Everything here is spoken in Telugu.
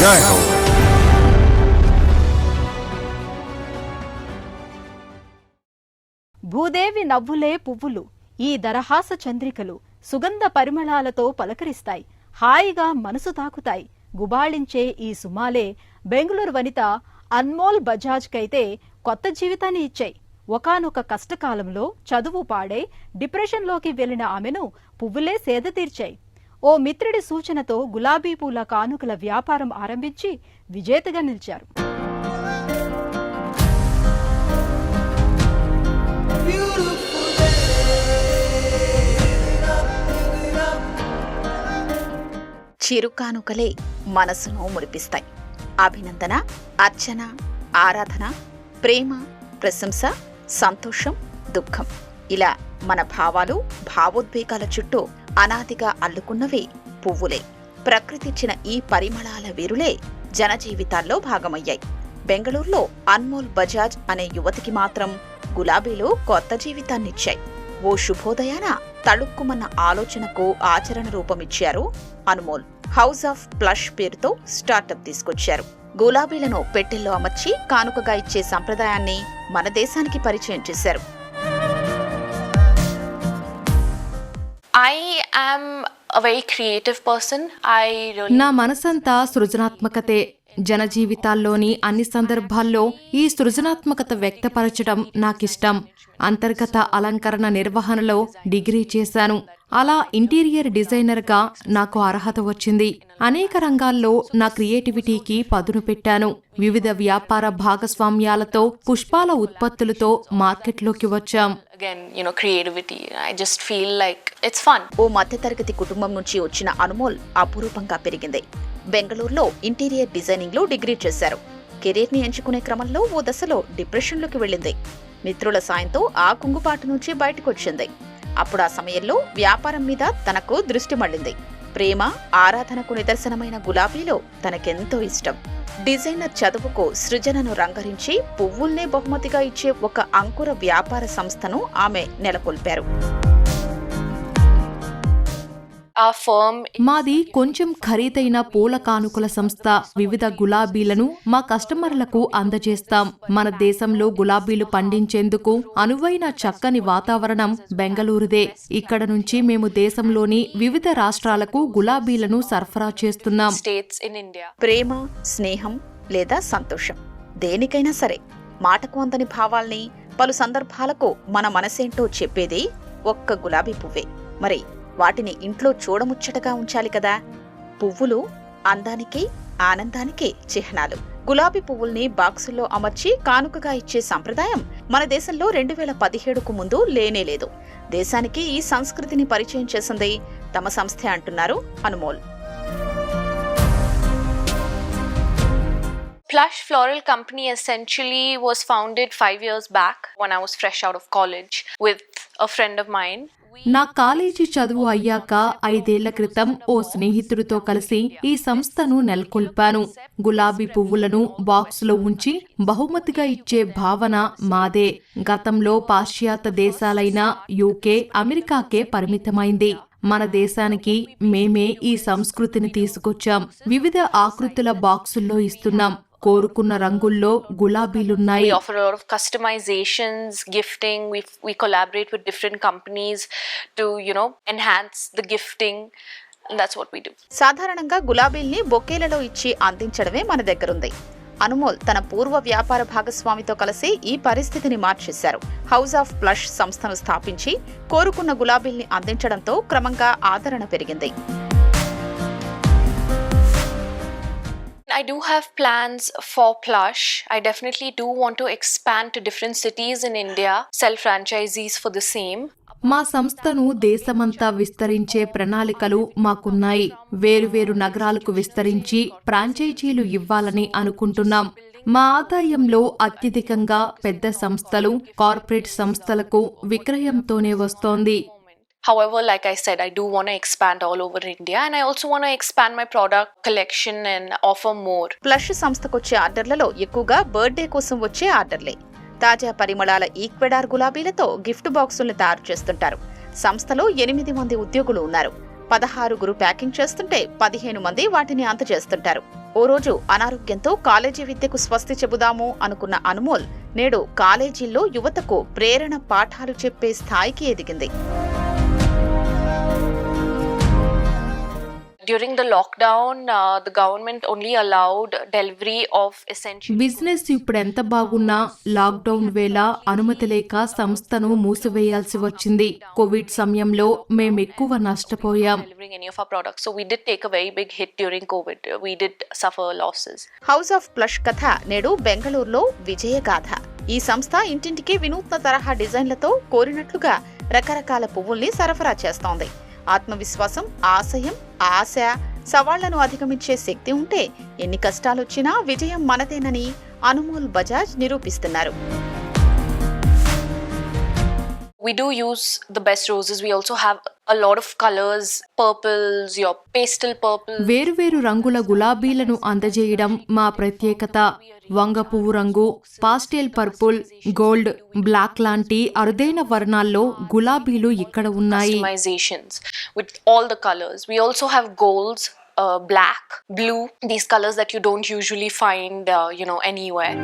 जय हो। భూదేవి నవ్వులే పువ్వులు, ఈ దరహాస చంద్రికలు సుగంధ పరిమళాలతో పలకరిస్తాయి, హాయిగా మనసు తాకుతాయి. గుబాళించే ఈ సుమాలే బెంగళూరు వనిత అన్మోల్ బజాజ్ కైతే కొత్త జీవితాన్ని ఇచ్చాయి. ఒకానొక కష్టకాలంలో చదువు పాడే డిప్రెషన్లోకి వెళ్లిన ఆమెను పువ్వులే సేద తీర్చాయి. ఓ మిత్రుడి సూచనతో గులాబీ పూల కానుకల వ్యాపారం ఆరంభించి విజేతగా నిలిచారు. చిరుకానుకలే మనసును మురిపిస్తాయి. అభినందన, అర్చన, ఆరాధన, ప్రేమ, ప్రశంస, సంతోషం, దుఃఖం, ఇలా మన భావాలు, భావోద్వేగాల చుట్టూ అనాదిగా అల్లుకున్నవే పువ్వులే. ప్రకృతిచ్చిన ఈ పరిమళాల వీరులే జనజీవితాల్లో భాగమయ్యాయి. బెంగళూరులో అన్మోల్ బజాజ్ అనే యువతికి మాత్రం గులాబీలు కొత్త జీవితాన్నిచ్చాయి. ఓ శుభోదయాన తళుక్కుమన్న ఆలోచనకు ఆచరణ రూపమిచ్చారు అన్మోల్. హౌస్ ఆఫ్ ప్లష్ పేరుతో స్టార్టప్ తీసుకొచ్చారు. గులాబీలను పెట్టెల్లో అమర్చి కానుకగా ఇచ్చే సంప్రదాయాన్ని మన దేశానికి పరిచయం చేశారు. నా మనసంతా సృజనాత్మకతే. జనజీవితాల్లోని అన్ని సందర్భాల్లో ఈ సృజనాత్మకత వ్యక్తపరచడం నాకిష్టం. అంతర్గత అలంకరణ నిర్వహణలో డిగ్రీ చేశాను. అలా ఇంటీరియర్ డిజైనర్గా నాకు అర్హత వచ్చింది. అనేక రంగాల్లో నా క్రియేటివిటీకి పదును పెట్టాను. వివిధ వ్యాపార భాగస్వామ్యాలతో పుష్పాల ఉత్పత్తులతో మార్కెట్లోకి వచ్చాం. ఓ మధ్యతరగతి కుటుంబం నుంచి వచ్చిన అన్మోల్ అపురూపంగా పెరిగింది. బెంగళూరులో ఇంటీరియర్ డిజైనింగ్ లో డిగ్రీ చేశారు. కెరీర్ ని ఎంచుకునే క్రమంలో ఓ దశలో డిప్రెషన్లోకి వెళ్ళింది. మిత్రుల సాయంతో ఆ కుంగుపాటు నుంచి బయటకొచ్చింది. అప్పుడు ఆ సమయంలో వ్యాపారం మీద తనకు దృష్టి మళ్లింది. ప్రేమ, ఆరాధనకు నిదర్శనమైన గులాబీలో తనకెంతో ఇష్టం. డిజైనర్ చదువుకు సృజనను రంగరించి పువ్వుల్నే బహుమతిగా ఇచ్చే ఒక అంకుర వ్యాపార సంస్థను ఆమె నెలకొల్పారు. మాది కొంచెం ఖరీదైన పూల కానుకల సంస్థ. వివిధ గులాబీలను మా కస్టమర్లకు అందజేస్తాం. మన దేశంలో గులాబీలు పండించేందుకు అనువైన చక్కని వాతావరణం బెంగళూరుదే. ఇక్కడ నుంచి మేము దేశంలోని వివిధ రాష్ట్రాలకు గులాబీలను సరఫరా చేస్తున్నాం. ప్రేమ, స్నేహం లేదా సంతోషం, దేనికైనా సరే మాటకు అందని భావాల్ని, పలు సందర్భాలకు మన మనసేంటో చెప్పేది ఒక్క గులాబీ పువ్వే. మరి వాటిని ఇంట్లో చూడముచ్చటగా ఉంచాలి కదా. పువ్వులు అందానికి, ఆనందానికి చిహ్నాలు. గులాబీ పువ్వుల్ని బాక్సుల్లో అమర్చి కానుకగా ఇచ్చే సంప్రదాయం మన దేశంలో 2017కు ముందు లేనేలేదు. దేశానికి ఈ సంస్కృతిని పరిచయం చేసింది తమ సంస్థే అంటున్నారు Anmol. Plush Floral Company essentially was founded 5 years back when I was fresh out of college with a friend of mine. నా కాలేజీ చదువు అయ్యాక 5 ఏళ్ల క్రితం ఓ స్నేహితుడితో కలిసి ఈ సంస్థను నెలకొల్పాను. గులాబీ పువ్వులను బాక్సులో ఉంచి బహుమతిగా ఇచ్చే భావన మాదే. గతంలో పాశ్చాత్య దేశాలైన యూకే, అమెరికాకే పరిమితమైంది. మన దేశానికి మేమే ఈ సంస్కృతిని తీసుకొచ్చాం. వివిధ ఆకృతుల బాక్సుల్లో ఇస్తున్నాం. కోరుకున్న రంగుల్లో గులాబీలున్నాయి. We offer a lot of customizations, gifting. We collaborate with different companies to, enhance the gifting. And that's what we do. సాధారణంగా గులాబీల్ని బొకేలలో ఇచ్చి అందించడమే మన దగ్గరుంది. అన్మోల్ తన పూర్వ వ్యాపార భాగస్వామితో కలిసి ఈ పరిస్థితిని మార్చేశారు. హౌస్ ఆఫ్ ప్లష్ సంస్థను స్థాపించి కోరుకున్న గులాబీల్ని అందించడంతో క్రమంగా ఆదరణ పెరిగింది. I do have plans for Plush. I definitely do want to expand to different cities in India, sell franchisees for the same. మా సంస్థను దేశమంతా విస్తరించే ప్రణాళికలు మాకున్నాయి. వేరువేరు నగరాలకు విస్తరించి ఫ్రాంచైజీలు ఇవ్వాలని అనుకుంటున్నాం. మా ఆదాయంలో అత్యధికంగా పెద్ద సంస్థలు, కార్పొరేట్ సంస్థలకు విక్రయంతోనే వస్తోంది. However, like I said, I do want to expand all over India, and I also want to expand my product collection and offer more. Plush సంస్థకొచ్చే ఆర్డర్లలో ఎక్కువగా బర్త్డే కోసం వచ్చే ఆర్డర్లే. తాజా పరిమళాల ఈక్వెడార్ గులాబీలతో గిఫ్ట్ బాక్సుల్ని తయారు చేస్తుంటారు. సంస్థలో 8 మంది ఉద్యోగులు ఉన్నారు. 16 ప్యాకింగ్ చేస్తుంటే 15 మంది వాటిని అందజేస్తుంటారు. ఓ ఓ రోజు అనారోగ్యంతో కాలేజీ విద్యకు స్వస్తి చెబుదాము అనుకున్న అనుమోల్ నేడు కాలేజీల్లో యువతకు ప్రేరణ పాఠాలు చెప్పే స్థాయికి ఎదిగింది. During the lockdown, the government only allowed delivery of essential. Business ఇప్పుడు ఎంత బాగున్నా లాక్డౌన్ వేళ అనుమతి లేక సంస్థను మూసివేయాల్సి వచ్చింది. కోవిడ్ సమయంలో మేమెక్కువ నష్టపోయాం. Delivering any of our products, so we did take a very big hit during COVID. We did suffer losses. House of flush కథ నేడు బెంగళూరులో విజయగాథ. ఈ సంస్థ ఇంటింటికి వినూత్న తరహా డిజైన్లతో కోరినట్లుగా రకరకాల పువ్వుల్ని సరఫరా చేస్తోంది. ఆత్మవిశ్వాసం, ఆశయం, ఆశ, సవాళ్లను అధిగమించే శక్తి ఉంటే ఎన్ని కష్టాలొచ్చినా విజయం మనదేనని Anumol Bajaj నిరూపిస్తున్నారు. We do use the best roses. We also have a lot of colors, purples, your pastel purple. వేరువేరు రంగుల గులాబీలను అందజేయడం మా ప్రత్యేకత. వంగ పువ్వు రంగు, పాస్టెల్ పర్పుల్, గోల్డ్, బ్లాక్ లాంటి అరుదైన వర్ణాల్లో గులాబీలు ఇక్కడ ఉన్నాయి. Customizations with all the colors. We also have golds, black, blue. These colors that you don't usually find, anywhere.